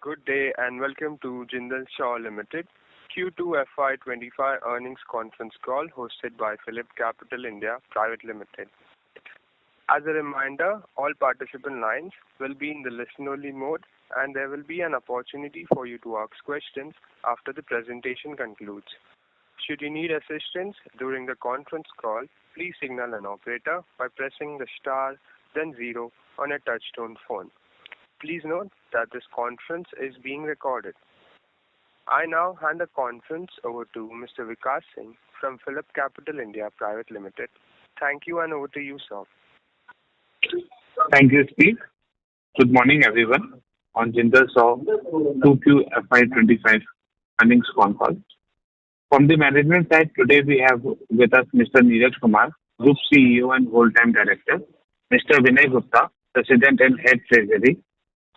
Good day and welcome to Jindal Shaw Limited Q2 FY25 earnings conference call hosted by PhillipCapital India Private Limited. As a reminder, all participant lines will be in the listen-only mode and there will be an opportunity for you to ask questions after the presentation concludes. Should you need assistance during the conference call, please signal an operator by pressing the star then 0 on a touch-tone phone. Please note that this conference is being recorded. I now hand the conference over to Mr. Vikas Singh from PhillipCapital India Private Limited. Thank you and over to you, sir. Thank you, Steve. Good morning, everyone. On Jindal Shaw 2Q FY25 earnings call. From the management side, today we have with us Mr. Neeraj Kumar, Group CEO and Whole-Time Director, Mr. Vinay Gupta, President and Head Treasury,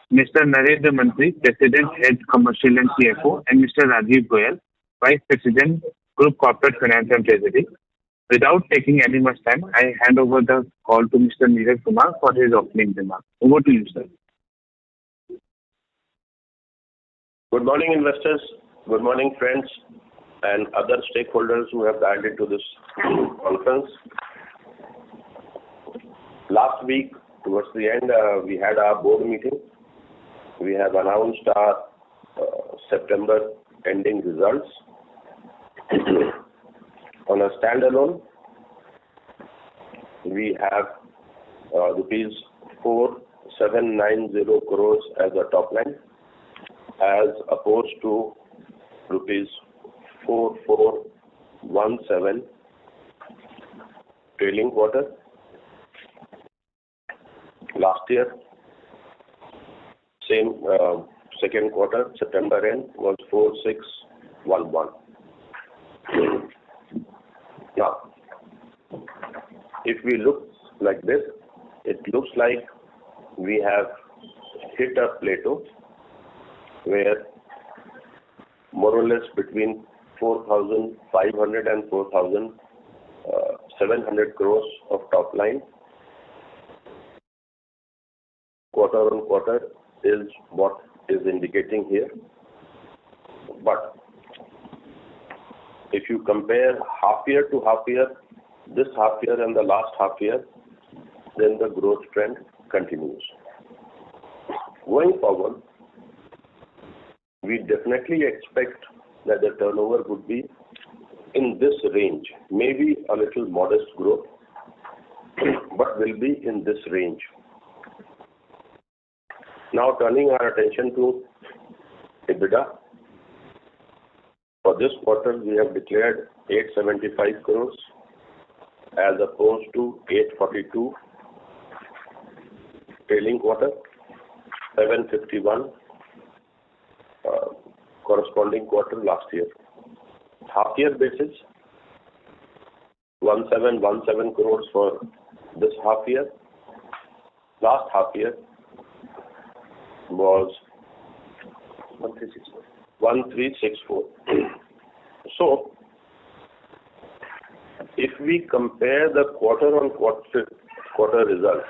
Mr. Narendra Mantri, President, Head Commercial and CFO, and Mr. Rajiv Goyal, Vice President, Group Corporate Finance and Treasury. Without taking any much time, I hand over the call to Mr. Neeraj Kumar for his opening remarks. Over to you, sir. Good morning, investors. Good morning, friends and other stakeholders who have dialed into this conference. Last week, towards the end, we had our board meeting. We have announced our September ending results. On a standalone, we have rupees 4790 crores as a top line, as opposed to rupees 4417 trailing quarter. Last year, same second quarter, September end, was 4611. Now, if we look like this, it looks like we have hit a plateau where more or less between 4,500 and 4,700 crores of top line quarter on quarter is what is indicating here. But if you compare half year to half year, this half year and the last half year, then the growth trend continues. Going forward, we definitely expect that the turnover would be in this range, maybe a little modest growth, but will be in this range. Now turning our attention to EBITDA. For this quarter, we have declared 875 crores as opposed to 842 trailing quarter, 751 corresponding quarter last year. Half year basis, 1717 crores for this half year. Last half year was 1364. So, if we compare the quarter-on-quarter results,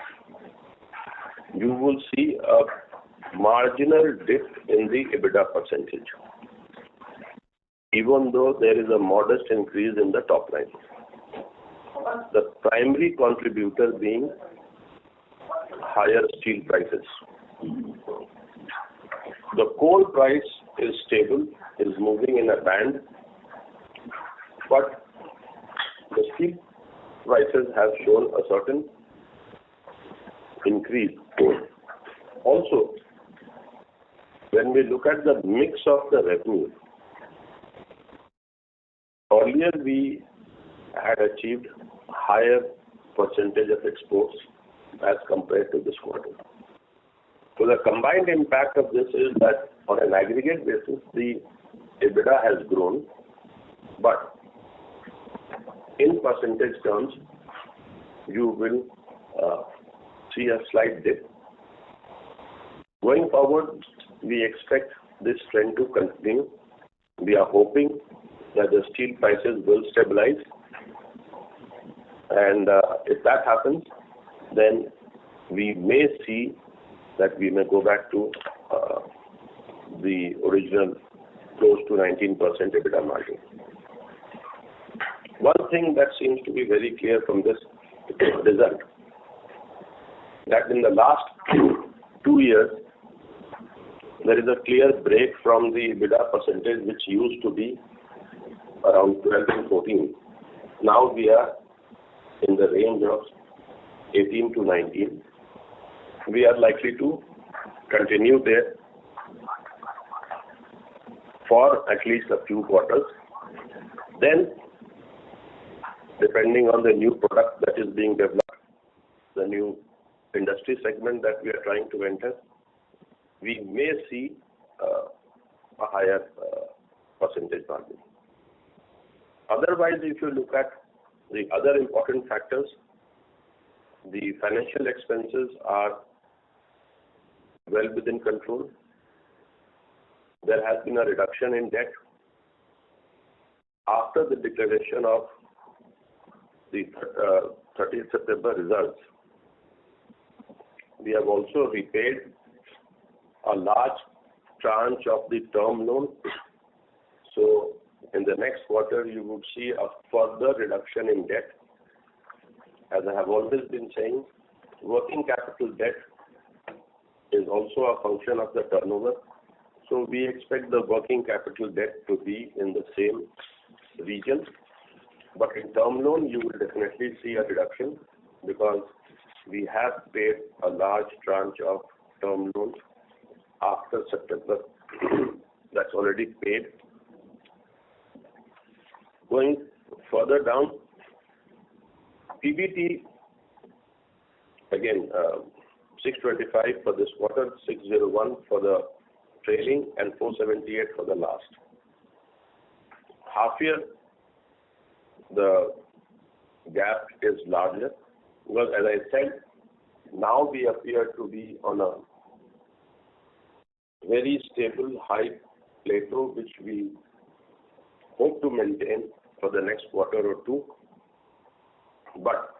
you will see a marginal dip in the EBITDA percentage, even though there is a modest increase in the top line. The primary contributor being higher steel prices. The coal price is stable, is moving in a band, but the steel prices have shown a certain increase. Also, when we look at the mix of the revenue, earlier we had achieved higher percentage of exports as compared to this quarter. So the combined impact of this is that on an aggregate basis, the EBITDA has grown, but in percentage terms, you will see a slight dip. Going forward, we expect this trend to continue. We are hoping that the steel prices will stabilize, and if that happens, then we may see that we may go back to the original close to 19% EBITDA margin. One thing that seems to be very clear from this result, that in the last 2 years, there is a clear break from the EBITDA percentage which used to be around 12 to 14. Now we are in the range of 18 to 19. We are likely to continue there for at least a few quarters. Then, depending on the new product that is being developed, the new industry segment that we are trying to enter, we may see a higher percentage margin. Otherwise, if you look at the other important factors, the financial expenses are well within control. There has been a reduction in debt after the declaration of the 30th September results. We have also repaid a large tranche of the term loan. So in the next quarter, you would see a further reduction in debt. As I have always been saying, working capital debt is also a function of the turnover. So we expect the working capital debt to be in the same region. But in term loan, you will definitely see a reduction because we have paid a large tranche of term loans after September. That's already paid. Going further down, PBT, again, 625 for this quarter, 601 for the trailing, and 478 for the last. Half year, the gap is larger because, as I said, now we appear to be on a very stable high plateau, which we hope to maintain for the next quarter or two. But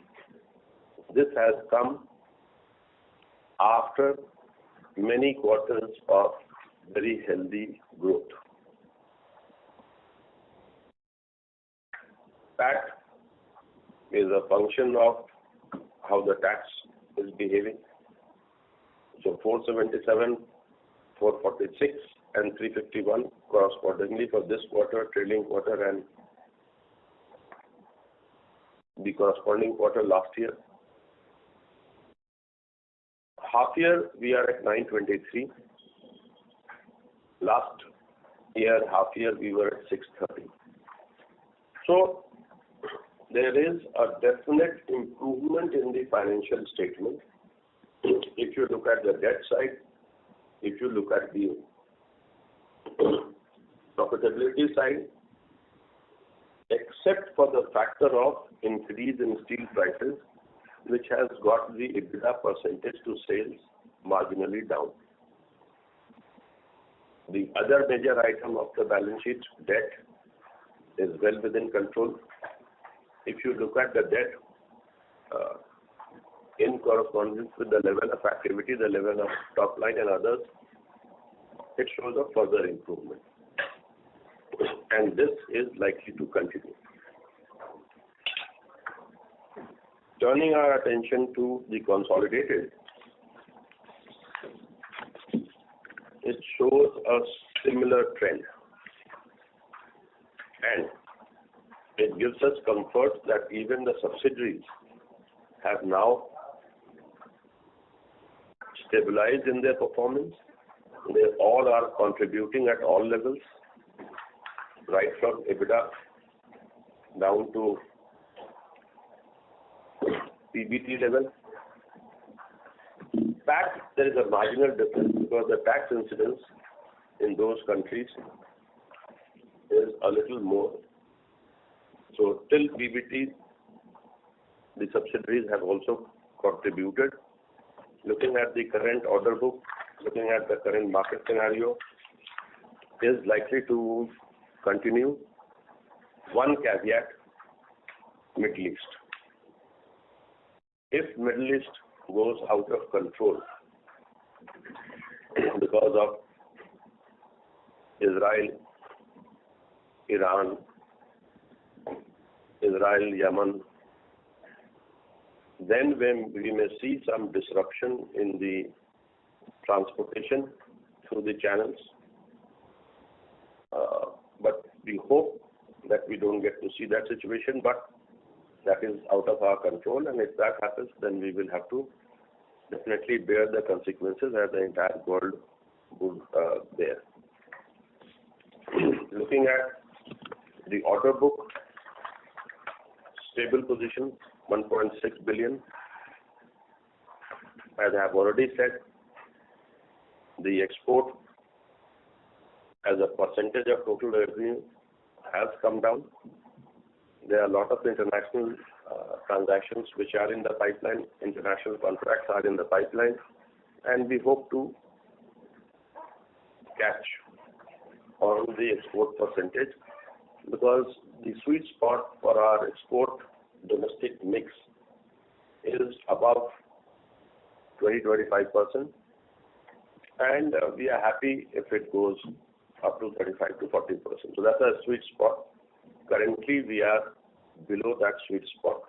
this has come after many quarters of very healthy growth. PAT is a function of how the tax is behaving. So 477, 446 and 351 correspondingly for this quarter, trailing quarter, and the corresponding quarter last year. Half year, we are at 923. Last year, half year, we were at 630. So there is a definite improvement in the financial statement. If you look at the debt side, if you look at the profitability side, except for the factor of increase in steel prices, which has got the EBITDA percentage to sales marginally down. The other major item of the balance sheet, debt, is well within control. If you look at the debt in correspondence with the level of activity, the level of top line and others, it shows a further improvement. And this is likely to continue. Turning our attention to the consolidated, it shows a similar trend. And it gives us comfort that even the subsidiaries have now stabilized in their performance. They all are contributing at all levels, right from EBITDA down to PBT level. PAT, there is a marginal difference because the tax incidence in those countries is a little more. So till PBT, the subsidiaries have also contributed. Looking at the current order book, looking at the current market scenario, is likely to continue. One caveat, Middle East. If Middle East goes out of control because of Israel, Iran, Israel, Yemen. Then when we may see some disruption in the transportation through the channels. But we hope that we don't get to see that situation, but that is out of our control, and if that happens, then we will have to definitely bear the consequences as the entire world would bear. Looking at the order book, stable position, 1.6 billion. As I have already said, the export as a percentage of total revenue has come down. There are a lot of international transactions which are in the pipeline. International contracts are in the pipeline, and we hope to catch on the export percentage, because the sweet spot for our export domestic mix is above 20-25%, and we are happy if it goes up to 35 to 40%. So that's a sweet spot. Currently, we are below that sweet spot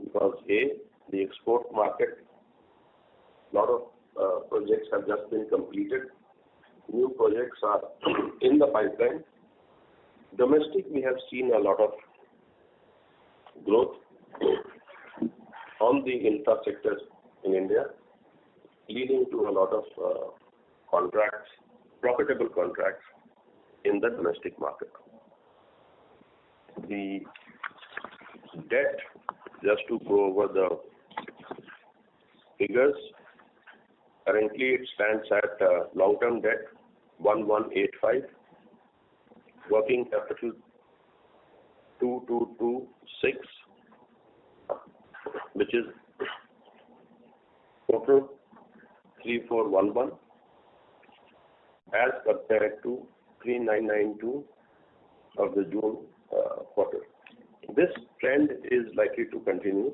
because the export market, a lot of projects have just been completed. New projects are in the pipeline. Domestic, we have seen a lot of growth on the infrastructure in India, leading to a lot of contracts, profitable contracts in the domestic market. The debt, just to go over the figures, currently it stands at long-term debt 1185, working capital 2226, which is total 3411 as compared to 3992 of the June quarter. This trend is likely to continue.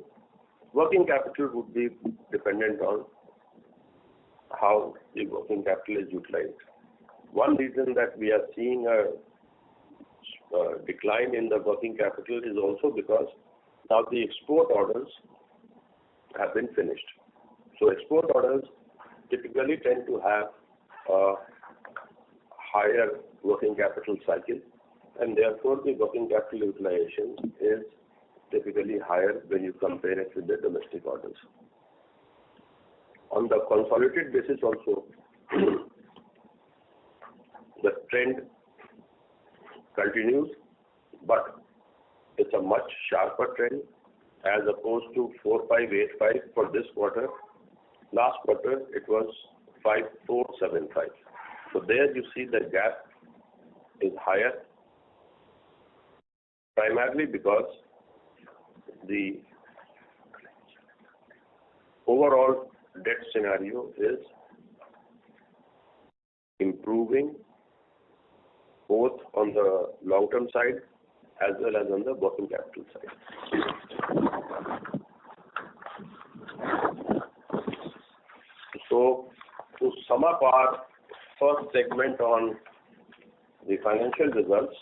Working capital would be dependent on how the working capital is utilized. One reason that we are seeing a decline in the working capital is also because now the export orders have been finished. So export orders typically tend to have a higher working capital cycle, and therefore the working capital utilization is typically higher when you compare it with the domestic orders. On the consolidated basis also, the trend continues, but it's a much sharper trend as opposed to 4585 for this quarter. Last quarter it was 5475. So there you see the gap is higher, primarily because the overall debt scenario is improving both on the long-term side as well as on the working capital side. So to sum up our first segment on the financial results,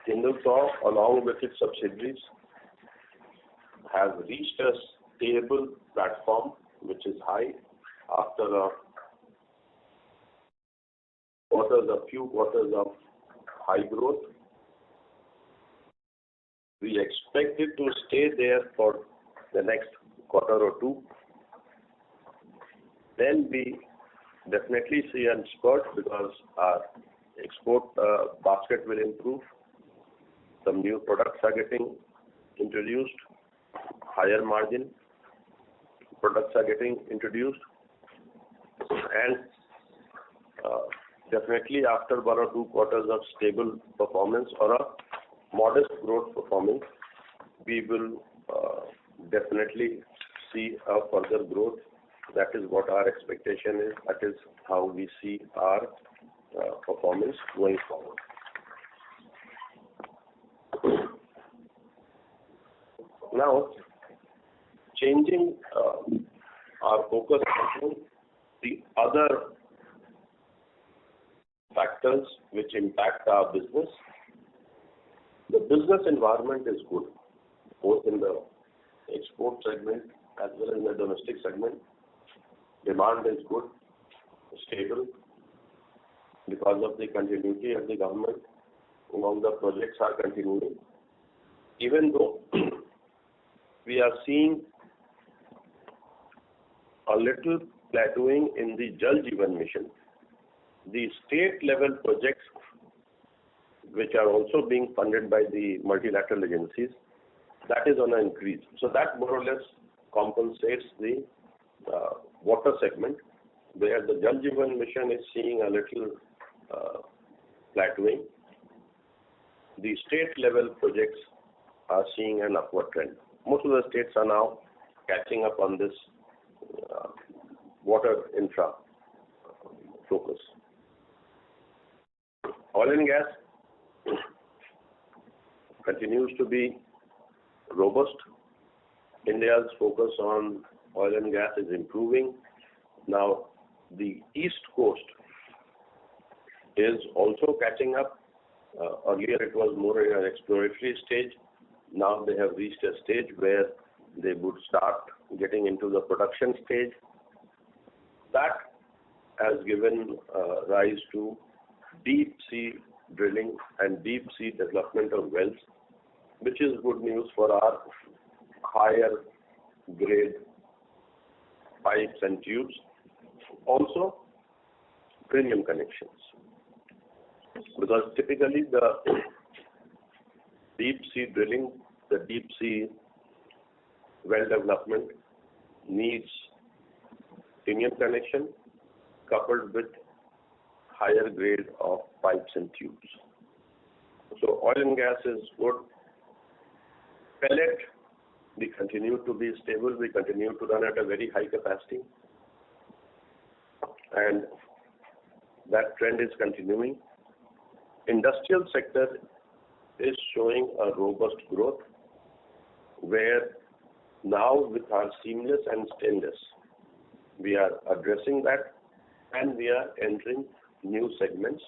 Jindal SAW, along with its subsidiaries, have reached a stable platform which is high after a few quarters of high growth. We expect it to stay there for the next quarter or two. Then we definitely see a spurt because our export basket will improve. Some new products are getting introduced, higher margin products are getting introduced, and definitely after 1 or 2 quarters of stable performance or a modest growth performance, we will definitely see a further growth. That is what our expectation is. That is how we see our performance going forward. Now, changing our focus to the other factors which impact our business. The business environment is good, both in the export segment as well as in the domestic segment. Demand is good, stable, because of the continuity of the government. All the projects are continuing. Even though we are seeing a little plateauing in the Jal Jeevan Mission, the state level projects which are also being funded by the multilateral agencies, that is on an increase. So that more or less compensates the water segment, where the Jal Jeevan Mission is seeing a little plateauing. The state level projects are seeing an upward trend. Most of the states are now catching up on this water infra focus. Oil and gas continues to be robust. India's focus on oil and gas is improving. Now, the East Coast is also catching up. Earlier, it was more in an exploratory stage. Now, they have reached a stage where they would start getting into the production stage. That has given rise to deep sea drilling and deep sea development of wells, which is good news for our higher grade pipes and tubes. Also, premium connections. Because typically the deep sea drilling, the deep sea well development needs premium connection coupled with higher grade of pipes and tubes. So oil and gas is good. Pellet, we continue to be stable. We continue to run at a very high capacity. And that trend is continuing. Industrial sector is showing a robust growth, where now with our seamless and stainless, we are addressing that and we are entering new segments.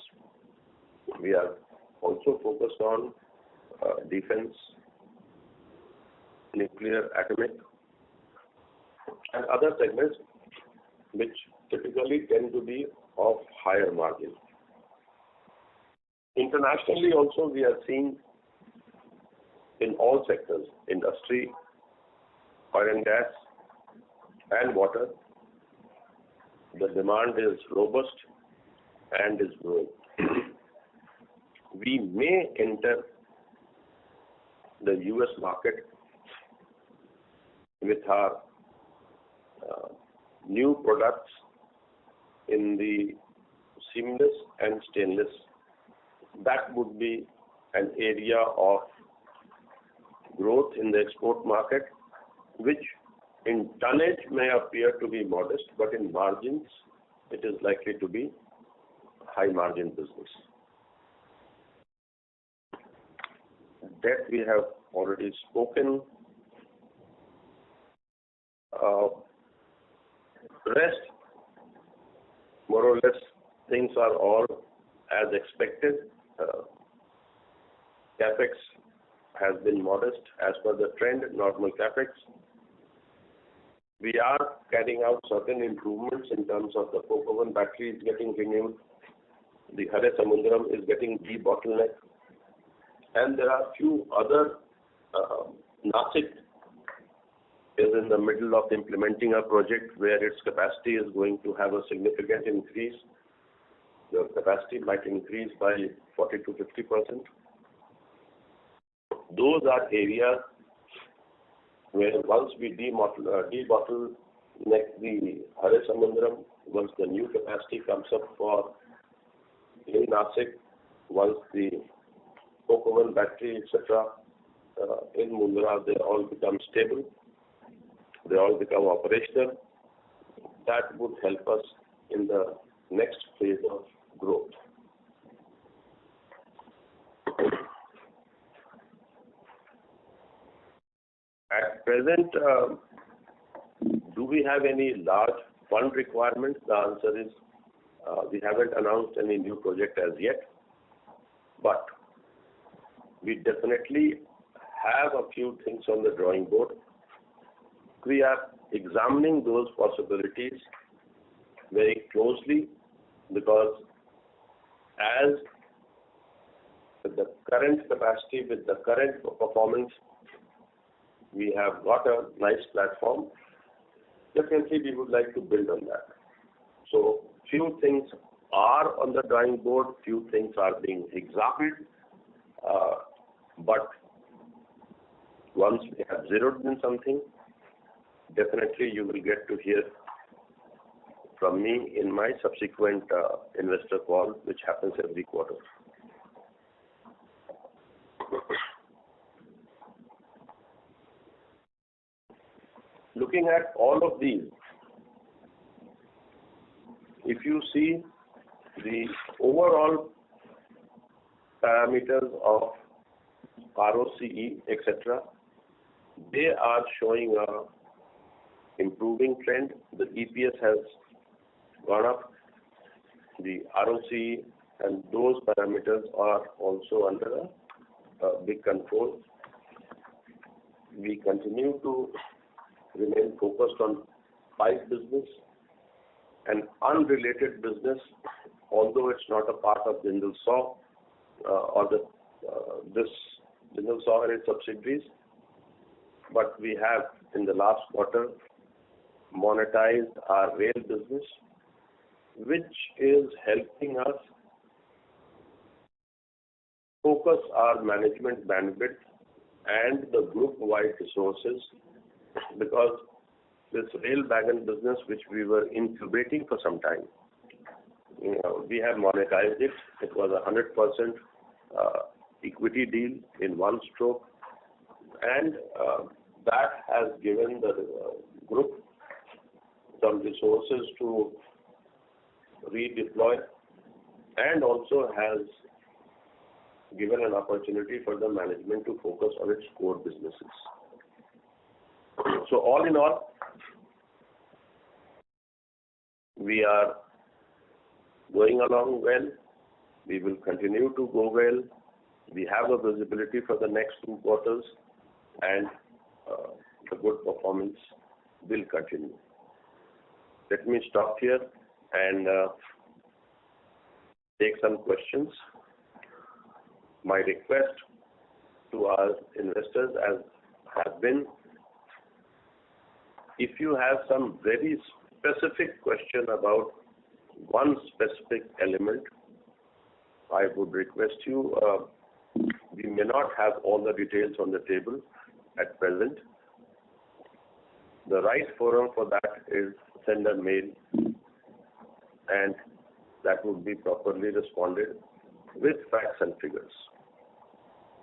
We are also focused on defense, nuclear, atomic, and other segments which typically tend to be of higher margin. Internationally also, we are seeing in all sectors, industry, oil and gas, and water, the demand is robust and is growing. We may enter the US market with our new products in the seamless and stainless. That would be an area of growth in the export market, which in tonnage may appear to be modest, but in margins, it is likely to be high margin business. Debt we have already spoken. Rest, more or less, things are all as expected. CapEx has been modest as per the trend, normal CapEx. We are carrying out certain improvements in terms of the coke oven battery is getting renewed. The Hare Samundaram is getting de-bottlenecked. And there are few other, Nasik is in the middle of implementing a project where its capacity is going to have a significant increase. The capacity might increase by 40 to 50%. Those are areas where once we de-bottleneck the Hare Samundaram, once the new capacity comes up for in Nasik, once the coke oven battery, etc., in Mundra, they all become stable, they all become operational. That would help us in the next phase of growth. At present, do we have any large fund requirements? The answer is We haven't announced any new project as yet, but we definitely have a few things on the drawing board. We are examining those possibilities very closely because as with the current capacity, with the current performance, we have got a nice platform. Definitely we would like to build on that. So few things are on the drawing board, few things are being examined, but once we have zeroed in something, definitely you will get to hear from me in my subsequent investor call, which happens every quarter. Looking at all of these, if you see the overall parameters of ROCE, etc., they are showing a improving trend. The EPS has gone up. The ROCE and those parameters are also under a big control. We continue to remain focused on pipe business and unrelated business, although it's not a part of Jindal Saw or this Jindal Saw and its subsidiaries, but we have in the last quarter monetized our rail business, which is helping us focus our management bandwidth and the group-wide resources, because this rail wagon business, which we were incubating for some time, we have monetized it. It was a 100% equity deal in one stroke, and that has given the group some resources to redeploy and also has given an opportunity for the management to focus on its core businesses. So all in all, we are going along well. We will continue to go well. We have a visibility for the next 2 quarters, and the good performance will continue. Let me stop here and take some questions. My request to our investors has been, if you have some very specific question about one specific element, I would request you, we may not have all the details on the table at present. The right forum for that is send a mail, and that would be properly responded with facts and figures.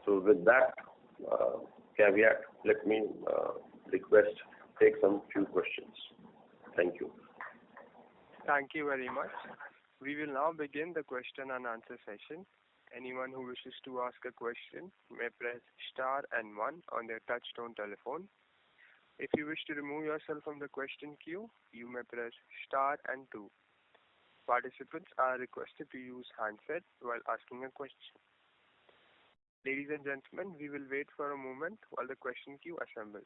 So with that caveat, let me take some few questions. Thank you. Thank you very much. We will now begin the question and answer session. Anyone who wishes to ask a question may press star and 1 on their touchtone telephone. If you wish to remove yourself from the question queue, you may press star and 2. Participants are requested to use handset while asking a question. Ladies and gentlemen, we will wait for a moment while the question queue assembles.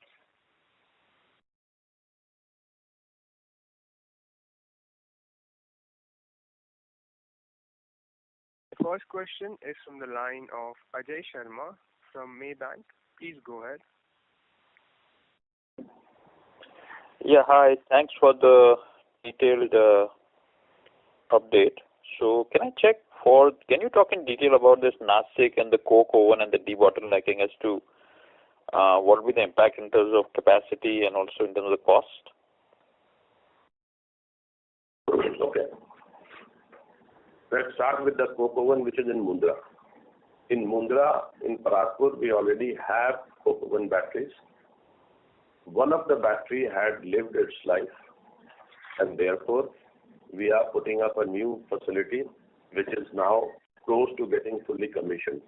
The first question is from the line of Ajay Sharma from Maybank. Please go ahead. Yeah, hi. Thanks for the detailed update. So can you talk in detail about this Nashik and the coke oven and the debottlenecking as to what will be the impact in terms of capacity and also in terms of the cost? Okay. Let's start with the coke oven, which is in Mundra. In Mundra, in Parakpur, we already have coke oven batteries. One of the battery had lived its life, and therefore we are putting up a new facility which is now close to getting fully commissioned.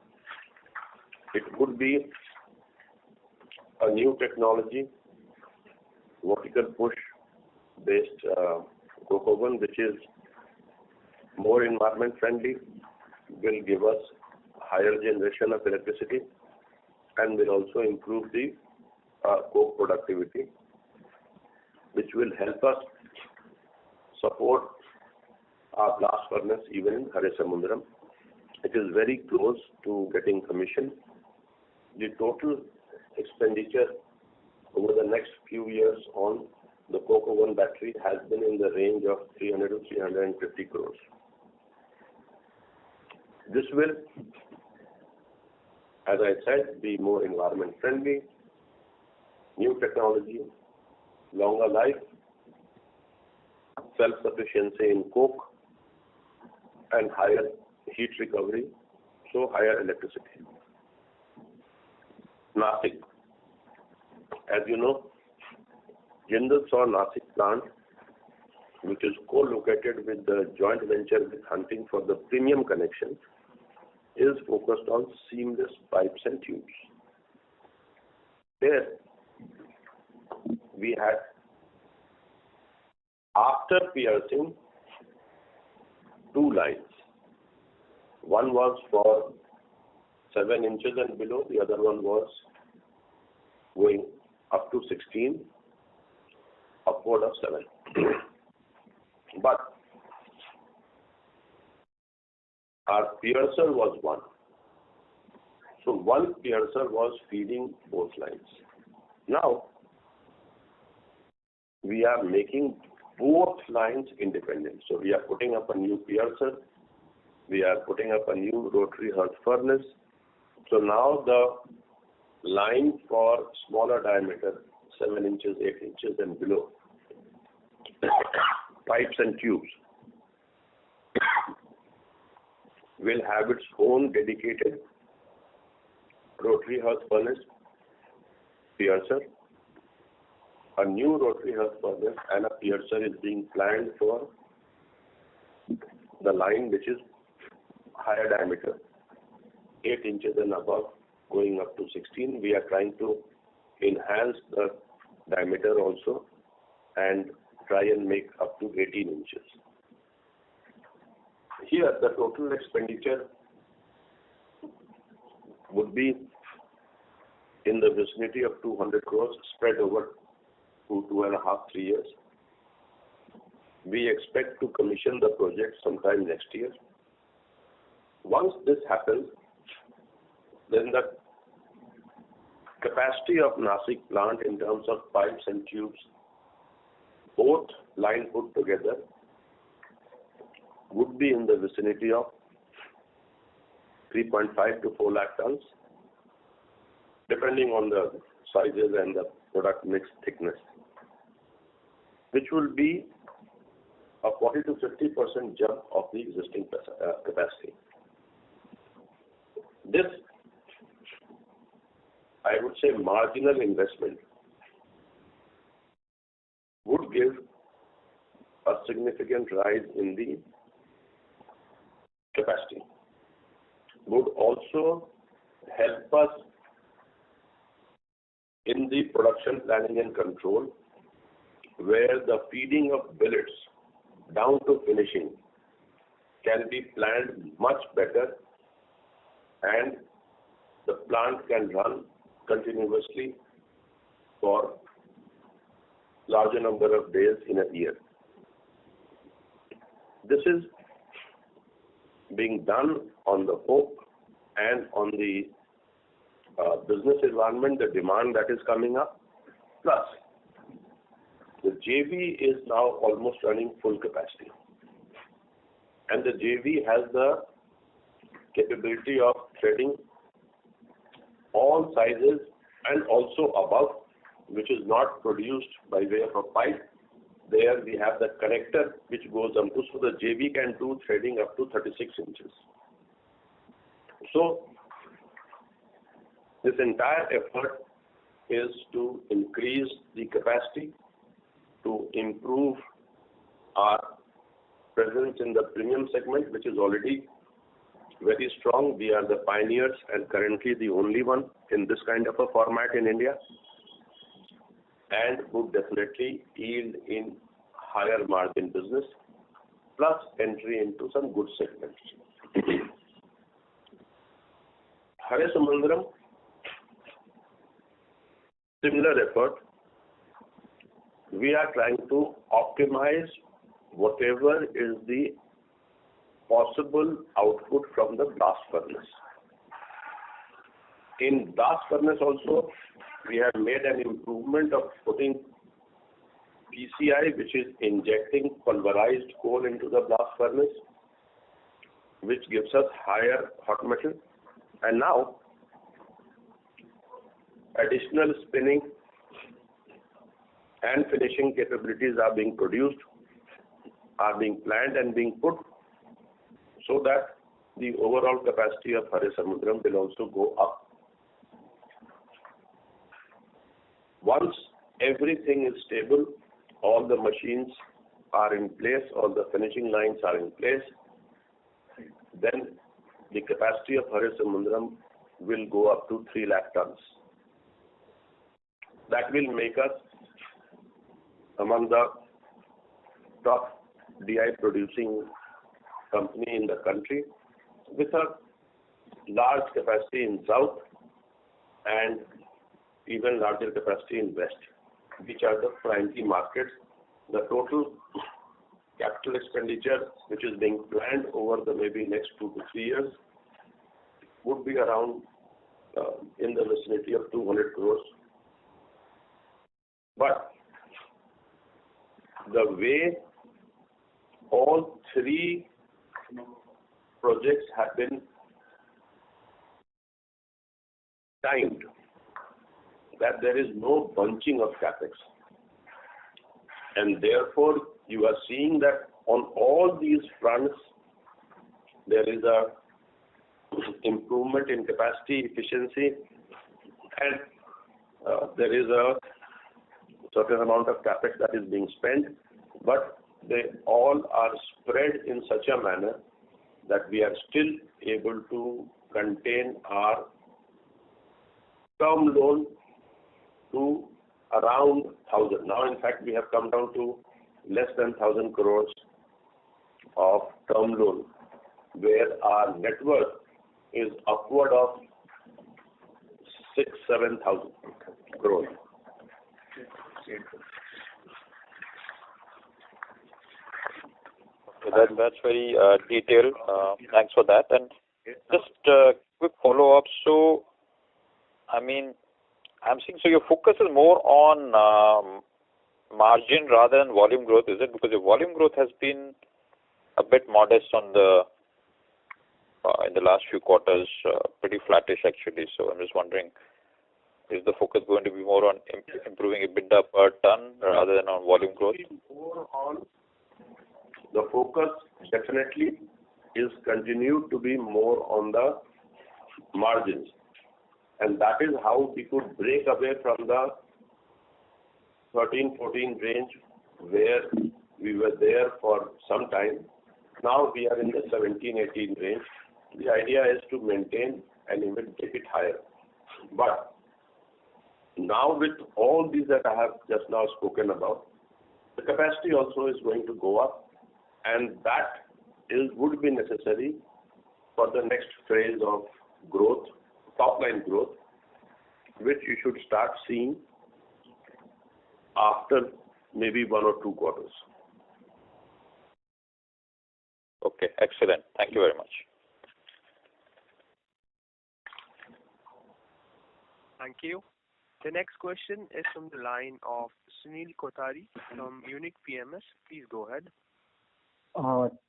It would be a new technology, vertical push based coke oven, which is more environment friendly, will give us higher generation of electricity, and will also improve the coke productivity, which will help us support our blast furnace even in Harisamundaram. It is very close to getting commissioned. The total expenditure over the next few years on the coke oven battery has been in the range of 300 to 350 crores. This will, as I said, be more environment friendly, new technology, longer life, self-sufficiency in coke, and higher heat recovery, so higher electricity. Nasik. As you know, Jindal saw Nasik plant, which is co-located with the joint venture with Hunting for the premium connection, is focused on seamless pipes and tubes. There, we had, after piercing, 2 lines. One was for 7 inches and below, the other one was going up to 16, upward of 7. But our piercer was 1. So one piercer was feeding both lines. Now, we are making both lines independent. So we are putting up a new piercer, we are putting up a new rotary hearth furnace. So now the line for smaller diameter, 7 inches, 8 inches and below, pipes and tubes, will have its own dedicated rotary hearth furnace, piercer. A new rotary hearth furnace and a piercer is being planned for the line which is higher diameter, 8 inches and above, going up to 16. We are trying to enhance the diameter also and try and make up to 18 inches. Here, the total expenditure would be in the vicinity of 200 crores spread over 2.5, 3 years. We expect to commission the project sometime next year. Once this happens, then the capacity of Nasik plant in terms of pipes and tubes, both line put together, would be in the vicinity of 3.5 to 4 lakh tons, depending on the sizes and the product mix thickness, which will be a 40 to 50% jump of the existing capacity. This, I would say, marginal investment would give a significant rise in the capacity, would also help us in the production planning and control, where the feeding of billets down to finishing can be planned much better, and the plant can run continuously for larger number of days in a year. This is being done on the hope and on the business environment, the demand that is coming up. Plus, the JV is now almost running full capacity. And the JV has the capability of threading all sizes and also above, which is not produced by way of a pipe. There we have the connector which goes up to, so the JV can do threading up to 36 inches. So this entire effort is to increase the capacity, to improve our presence in the premium segment, which is already very strong. We are the pioneers and currently the only one in this kind of a format in India, and would definitely yield in higher margin business. plus entry into some good segments. Harisamudram, similar effort. We are trying to optimize whatever is the possible output from the blast furnace. In blast furnace also, we have made an improvement of putting PCI, which is injecting pulverized coal into the blast furnace, which gives us higher hot metal. And now, additional spinning and finishing capabilities are being produced, are being planned and being put, so that the overall capacity of Harisamudram will also go up. Once everything is stable, all the machines are in place, all the finishing lines are in place, then the capacity of Harisamudram will go up to 3 lakh tons. That will make us among the top DI producing company in the country, with a large capacity in South and even larger capacity in West, which are the primary markets. The total capital expenditure, which is being planned over the maybe next 2 to 3 years, would be around in the vicinity of 200 crores. But the way all 3 projects have been timed, that there is no bunching of capex, and therefore you are seeing that on all these fronts there is a improvement in capacity, efficiency, and there is a certain amount of capex that is being spent, but they all are spread in such a manner that we are still able to contain our term loan to around 1,000. Now, in fact, we have come down to less than 1,000 crores of term loan, where our net worth is upward of 6,000-7,000 crores. That's very detailed. Thanks for that. And just a quick follow-up. So, I mean, I'm seeing, so your focus is more on margin rather than volume growth, is it? Because your volume growth has been a bit modest on the in the last few quarters, pretty flattish actually. So I'm just wondering, is the focus going to be more on improving EBITDA per ton rather than on volume growth? More on the focus definitely is continued to be more on the margins, and that is how we could break away from the 13-14 range where we were there for some time. Now we are in the 17-18 range. The idea is to maintain and even take it higher. But now with all these that I have just now spoken about, the capacity also is going to go up, and that would be necessary for the next phase of growth, top line growth, which you should start seeing after maybe 1 or 2 quarters. Okay, excellent. Thank you very much. Thank you. The next question is from the line of Sunil Kothari from Unique PMS. Please go ahead.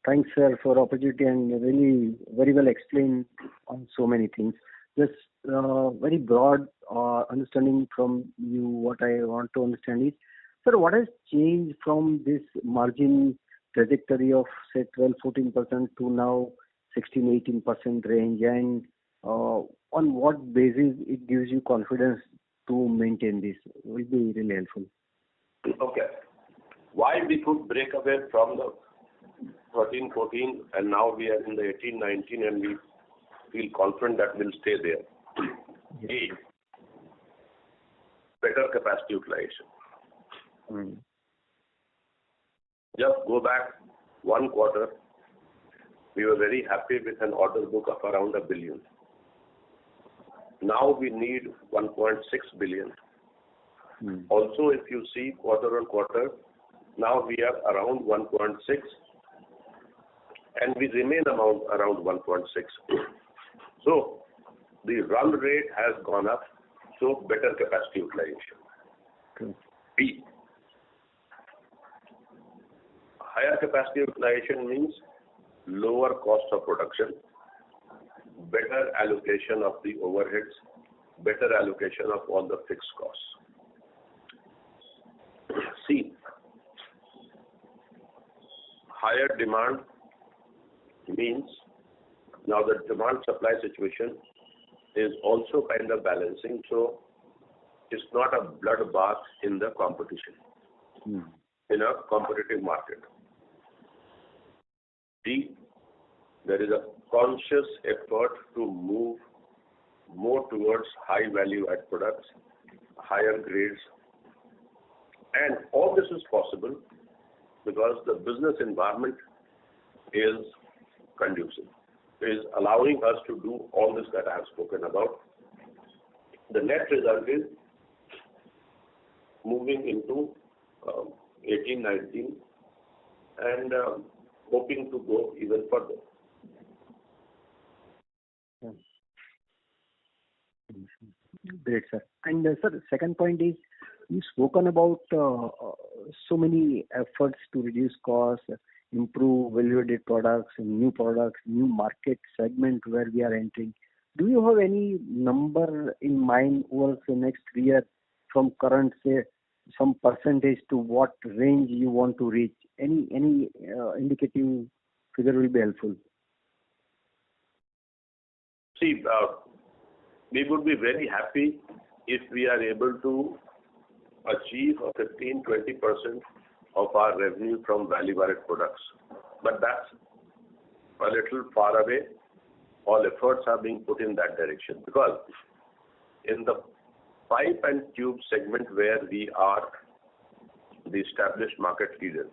Thanks, sir, for opportunity, and really very well explained on so many things. Just very broad understanding from you. What I want to understand is, sir, what has changed from this margin trajectory of say 12-14% to now 16-18% range, and on what basis it gives you confidence to maintain this? Will be really helpful. Okay. Why we could break away from the 13-14 and now we are in the 18-19 and we feel confident that we'll stay there? A, better capacity utilization. Just go back one quarter, we were very happy with an order book of around 1 billion. Now we need 1.6 billion. Also, if you see quarter on quarter, now we are around 1.6 and we remain around 1.6. So the run rate has gone up, so better capacity utilization. Okay. B. Higher capacity utilization means lower cost of production, better allocation of the overheads, better allocation of all the fixed costs. C. Higher demand means now the demand supply situation is also kind of balancing, so it's not a bloodbath in the competition, in a competitive market. D. There is a conscious effort to move more towards high value add products, higher grades, and all this is possible because the business environment is conducive, is allowing us to do all this that I have spoken about. The net result is moving into 18, 19 and hoping to go even further. Great, sir. And sir, the second point is, you've spoken about so many efforts to reduce costs, improve value-added products, new market segment where we are entering. Do you have any number in mind over the next 3 years from current, say, some percentage to what range you want to reach? Any indicative figure will be helpful. See, we would be very happy if we are able to achieve 15-20% of our revenue from value-added products. But that's a little far away. All efforts are being put in that direction because in the pipe and tube segment where we are the established market leader,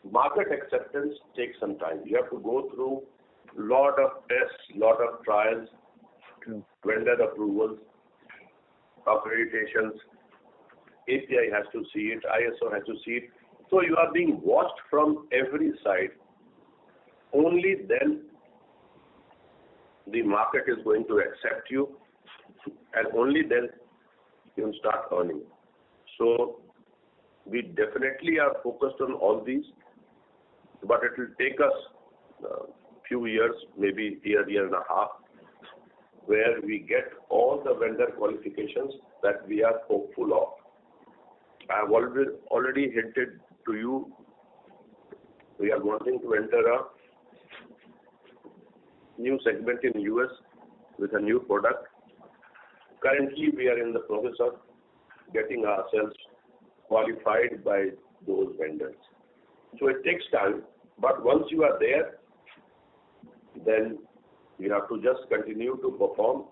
market acceptance takes some time. You have to go through lot of tests, lot of trials, vendor approvals, accreditations, API has to see it, ISO has to see it. So you are being watched from every side. Only then the market is going to accept you and only then you will start earning. So we definitely are focused on all these, but it will take us few years, maybe year and a half, where we get all the vendor qualifications that we are hopeful of. I have already hinted to you, we are wanting to enter a new segment in US with a new product. Currently, we are in the process of getting ourselves qualified by those vendors. So it takes time, but once you are there, then you have to just continue to perform,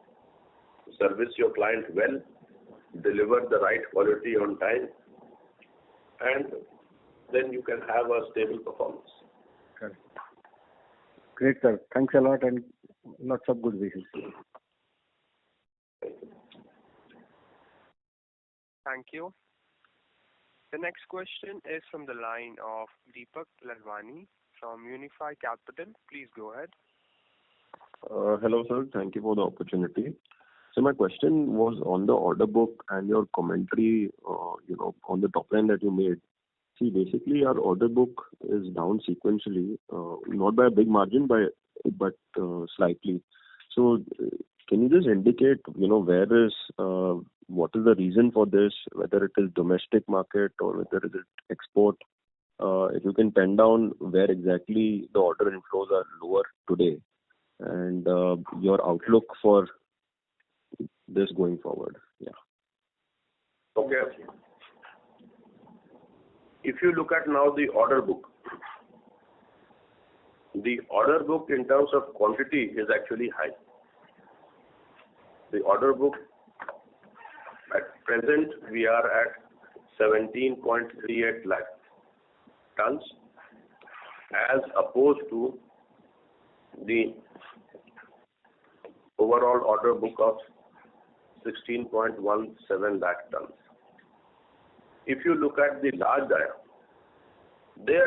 service your client well, deliver the right quality on time, and then you can have a stable performance. Correct. Great, sir. Thanks a lot and lots of good wishes. Thank you. The next question is from the line of Deepak Lalwani from Unifi Capital. Please go ahead. Hello, sir. Thank you for the opportunity. So my question was on the order book and your commentary, on the top line that you made. See, basically, our order book is down sequentially, not by a big margin, but slightly. So can you just indicate, what is the reason for this, whether it is domestic market or whether it is export? If you can pen down where exactly the order inflows are lower today and your outlook for this going forward. Yeah. Okay. If you look at now the order book in terms of quantity is actually high. The order book at present we are at 17.38 lakh tons as opposed to the overall order book of 16.17 lakh tons. If you look at the large dia,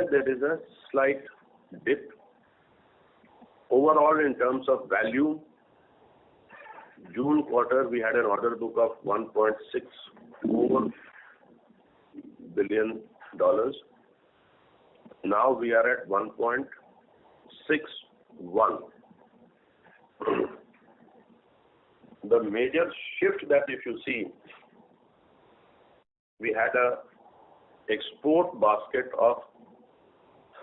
there is a slight dip. Overall, in terms of value, June quarter we had an order book of $1.64 billion. Now we are at 1.61. The major shift that if you see, we had a export basket of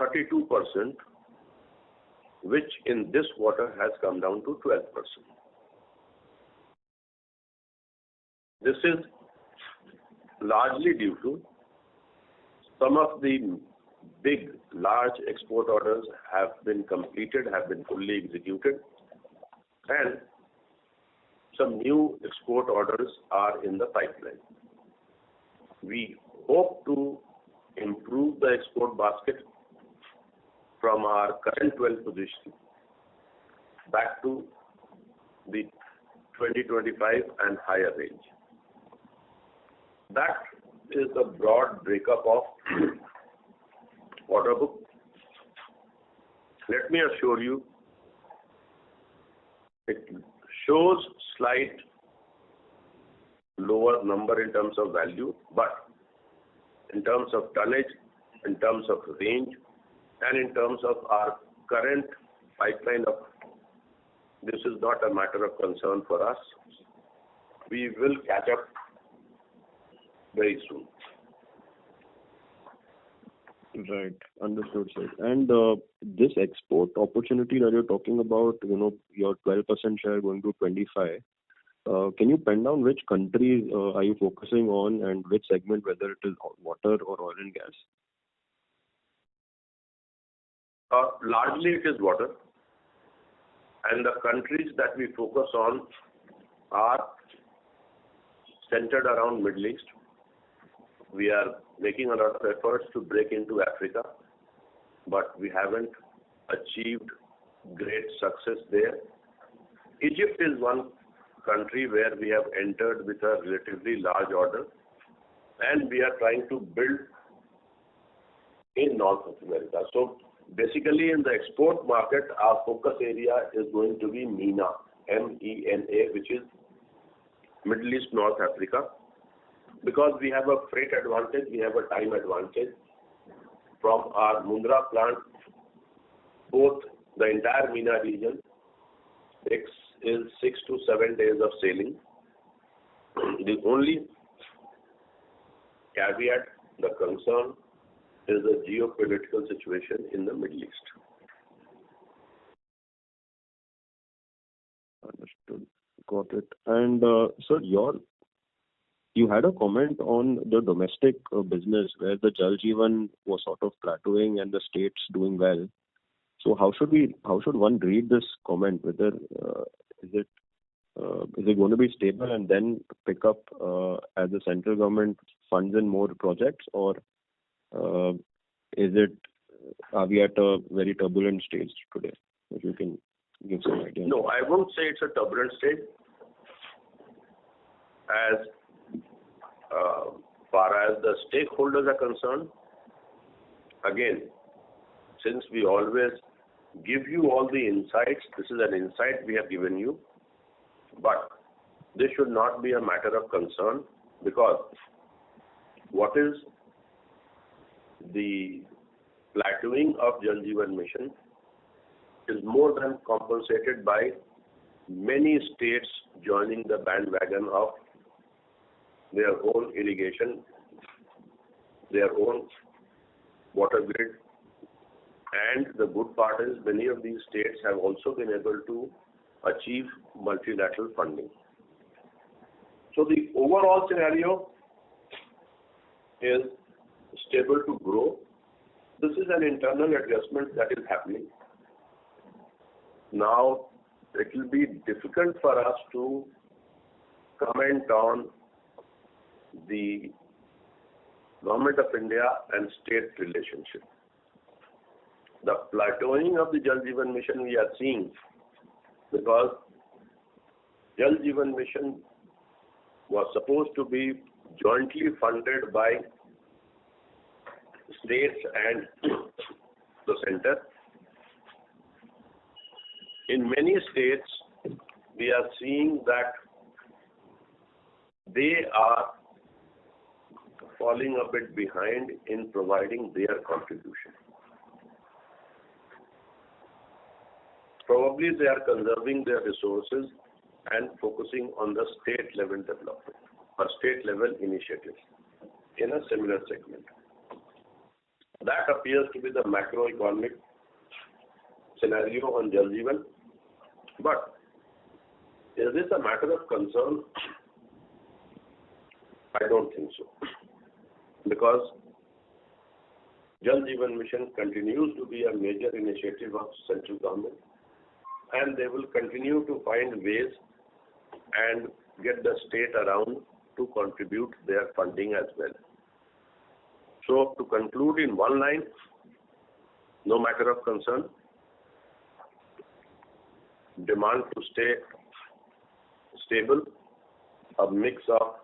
32%, which in this quarter has come down to 12%. This is largely due to some of the big, large export orders have been completed, have been fully executed, and some new export orders are in the pipeline. We hope to improve the export basket from our current 12 position back to the 2025 and higher range. That is the broad breakup of order book. Let me assure you, it shows slight lower number in terms of value, but in terms of tonnage, in terms of range, and in terms of our current pipeline of, this is not a matter of concern for us. We will catch up very soon. Right. Understood, sir. And this export opportunity that you're talking about, your 12% share going to 25, can you pen down which countries are you focusing on and which segment, whether it is water or oil and gas? Largely it is water, and the countries that we focus on are centered around Middle East. We are making a lot of efforts to break into Africa, but we haven't achieved great success there. Egypt is one country where we have entered with a relatively large order, and we are trying to build in North America. So basically in the export market, our focus area is going to be MENA, MENA, which is Middle East, North Africa. Because we have a freight advantage, we have a time advantage. From our Mundra plant, both the entire MENA region is 6 to 7 days of sailing. The only caveat, the concern, is the geopolitical situation in the Middle East. Understood. Got it. And sir, you had a comment on the domestic business where the Jal Jeevan was sort of plateauing and the state's doing well. So how should one read this comment? Whether is it going to be stable and then pick up as the central government funds in more projects, or are we at a very turbulent stage today? If you can give some idea. No, I won't say it's a turbulent stage. As far as the stakeholders are concerned, again, since we always give you all the insights, this is an insight we have given you, but this should not be a matter of concern, because what is the plateauing of Jal Jeevan Mission is more than compensated by many states joining the bandwagon of their own irrigation, their own water grid, and the good part is many of these states have also been able to achieve multilateral funding. So the overall scenario is stable to grow. This is an internal adjustment that is happening. Now, it will be difficult for us to comment on the Government of India and state relationship. the plateauing of the Jal Jeevan Mission we are seeing, because Jal Jeevan Mission was supposed to be jointly funded by states and the center. In many states, we are seeing that they are falling a bit behind in providing their contribution. Probably they are conserving their resources and focusing on the state level development or state level initiatives in a similar segment. That appears to be the macroeconomic scenario on Jal Jeevan. But is this a matter of concern? I don't think so. Because Jal Jeevan Mission continues to be a major initiative of central government, and they will continue to find ways and get the state around to contribute their funding as well. So to conclude in one line, no matter of concern, demand to stay stable, a mix of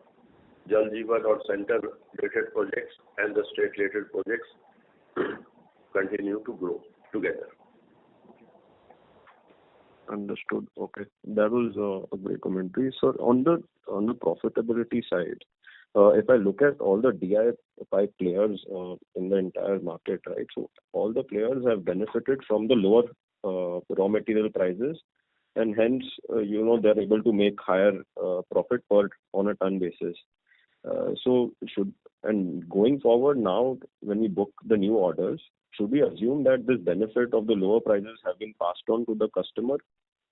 Jal Jeevan or center-related projects and the state-related projects continue to grow together. Understood. Okay. That was a great commentary. So on the profitability side, if I look at all the DI pipe players in the entire market, right? So all the players have benefited from the lower raw material prices, and hence they're able to make higher profit per on a ton basis. And going forward now, when we book the new orders, should we assume that this benefit of the lower prices have been passed on to the customer,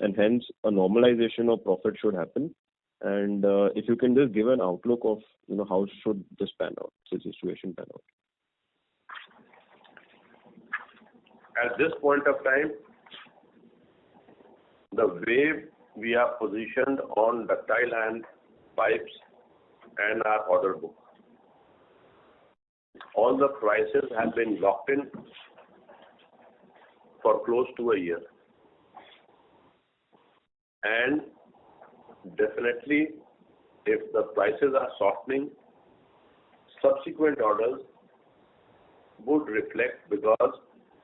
and hence a normalization of profit should happen? And if you can just give an outlook of how should this pan out, this situation pan out? At this point of time, the way we are positioned on ductile iron pipes and our order book, all the prices have been locked in for close to a year. And definitely, if the prices are softening, subsequent orders would reflect, because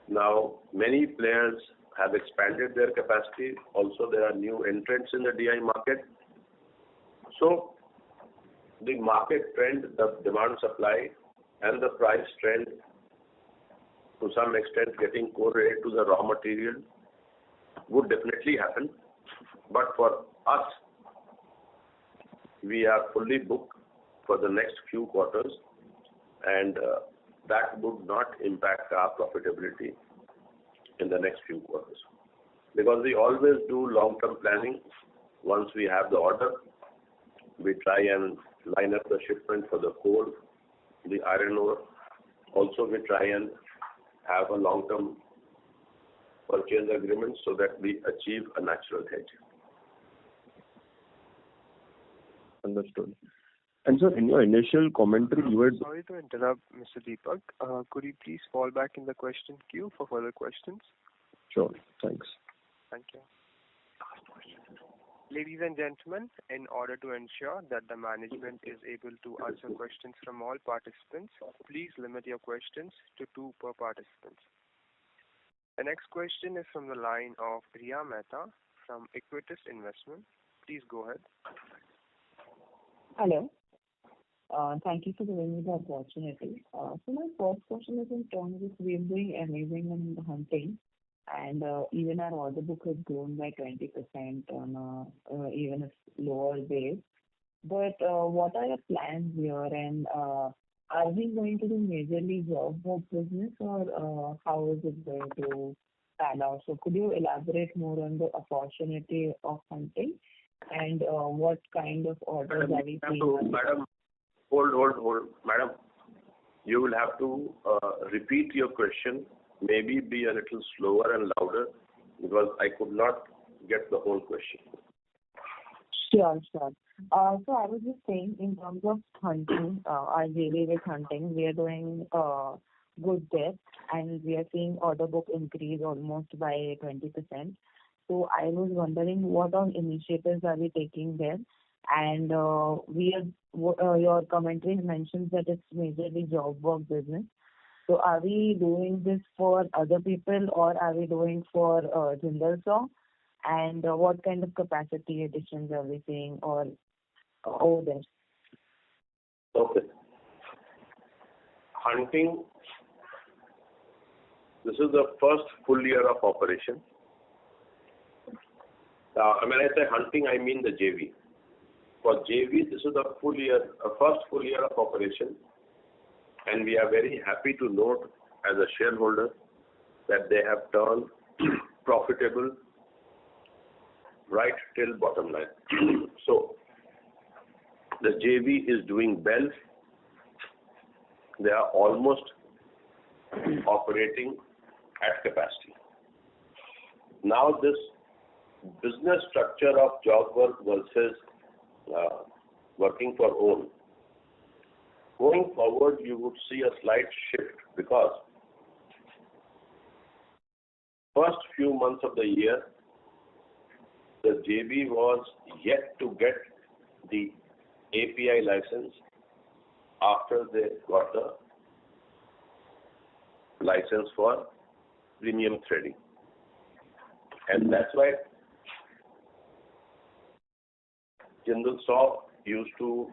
now many players have expanded their capacity. Also, there are new entrants in the DI market. So, the market trend, the demand supply and the price trend to some extent getting correlated to the raw material would definitely happen. But for us, we are fully booked for the next few quarters, and that would not impact our profitability in the next few quarters. Because we always do long-term planning. Once we have the order, we try and line up the shipment for the coal, the iron ore. Also, we try and have a long-term purchase agreement so that we achieve a natural hedge. Understood. And sir, in your initial commentary, you had... Sorry to interrupt, Mr. Deepak. Could you please fall back in the question queue for further questions? Sure. Thanks. Thank you. Ladies and gentlemen, in order to ensure that the management is able to answer questions from all participants, please limit your questions to 2 per participant. The next question is from the line of Riya Mehta from Equitas Investment. Please go ahead. Hello. Thank you for giving me the opportunity. So my first question is in terms of we're doing amazing in the hunting, and even our order book has grown by 20% on even a lower base. But what are your plans here, and are we going to do majorly job work business, or how is it going to pan out? So could you elaborate more on the opportunity of hunting, and what kind of orders are we seeing? Madam, hold. Madam, you will have to repeat your question, maybe be a little slower and louder, because I could not get the whole question. Sure. So I was just saying, in terms of hunting, our daily with hunting, we are doing good there, and we are seeing order book increase almost by 20%. So I was wondering what all initiatives are we taking there? And your commentary mentions that it's majorly job work business. So are we doing this for other people, or are we doing for Jindal Saw? And what kind of capacity additions are we seeing or over there? Okay. Hunting, this is the first full year of operation. When I say hunting, I mean the JV. For JV, this is the first full year of operation, and we are very happy to note as a shareholder that they have turned profitable right till bottom line. So the JV is doing well. They are almost operating at capacity. Now this business structure of job work versus working for own. Going forward, you would see a slight shift because first few months of the year, the JV was yet to get the API license after they got the license for premium threading. And that's why Jindal Saw used to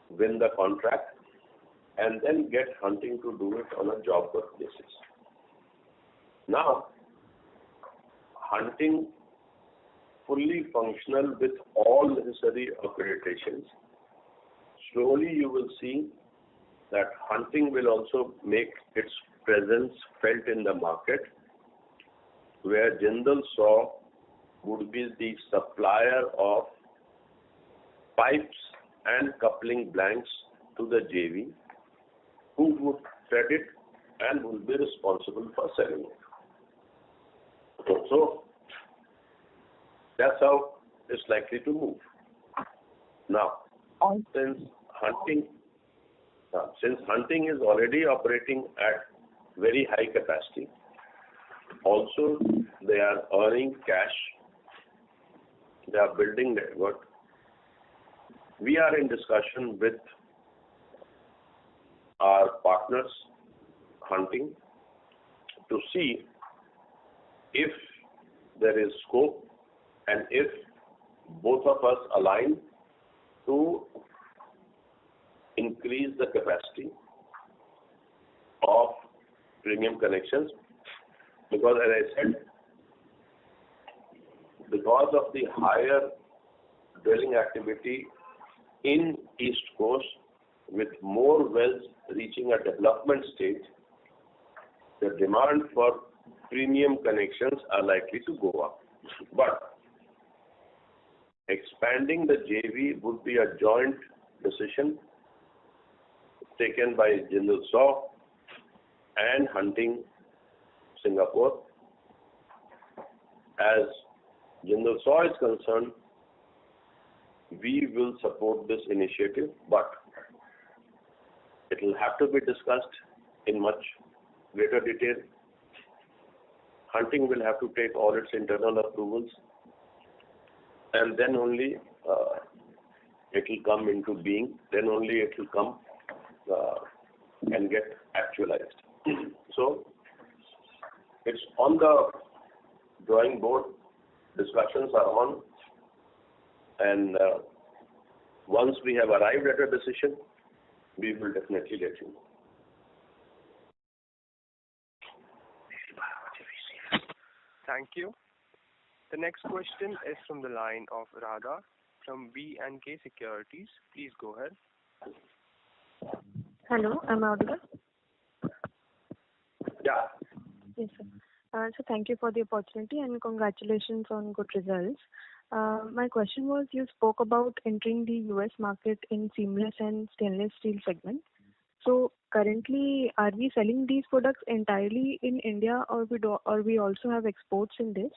win the contract and then get hunting to do it on a job work basis. Now, hunting fully functional with all necessary accreditations, slowly you will see that hunting will also make its presence felt in the market, where Jindal Saw would be the supplier of pipes and coupling blanks to the JV, who would thread it and will be responsible for selling it. So that's how it's likely to move. Now, since hunting is already operating at very high capacity, also they are earning cash, they are building network. We are in discussion with our partners, hunting, to see if there is scope and if both of us align to increase the capacity of premium connections. Because as I said, because of the higher drilling activity in East Coast, with more wells reaching a development stage, the demand for premium connections are likely to go up. But expanding the JV would be a joint decision taken by Jindal Saw and Hunting Singapore. As Jindal Saw is concerned, we will support this initiative, but it will have to be discussed in much greater detail. Hunting will have to take all its internal approvals, and then only it will come into being, then only it will come and get actualized. So it's on the drawing board, discussions are on, and once we have arrived at a decision, we will definitely let you know. Thank you. The next question is from the line of Radha from B&K Securities. Please go ahead. Hello, am I audible? Yeah. Yes, sir. So thank you for the opportunity and congratulations on good results. My question was, you spoke about entering the US market in seamless and stainless steel segment. So currently, are we selling these products entirely in India, or we also have exports in this?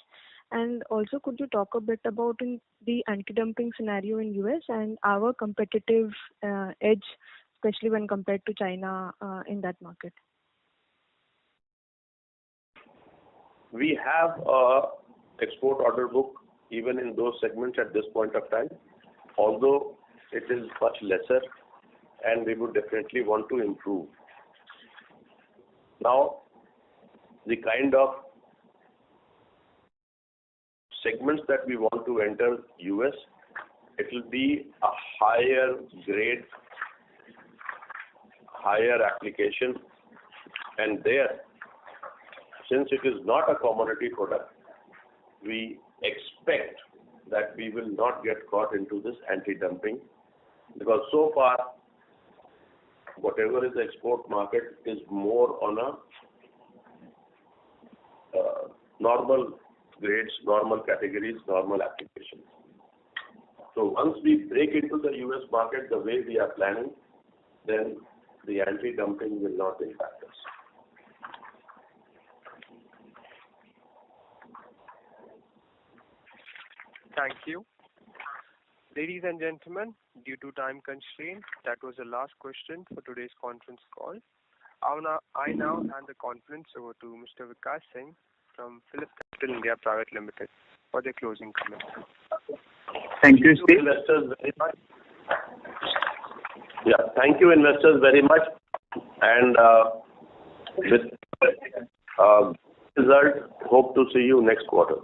And also, could you talk a bit about the anti-dumping scenario in US and our competitive edge especially when compared to China in that market? We have a export order book even in those segments at this point of time, although it is much lesser, and we would definitely want to improve. Now, the kind of segments that we want to enter US, it will be a higher grade, higher application, and there, since it is not a commodity product, we expect that we will not get caught into this anti-dumping, because so far, whatever is the export market is more on a normal grades, normal categories, normal applications. So once we break into the US market the way we are planning, then the anti-dumping will not impact us. Thank you. Ladies and gentlemen, due to time constraint, that was the last question for today's conference call. I now hand the conference over to Mr. Vikas Singh from Phillip Capital India Private Limited for their closing comments. Thank you, Steve. Investors very much. Yeah, thank you, investors, very much. And with result, hope to see you next quarter.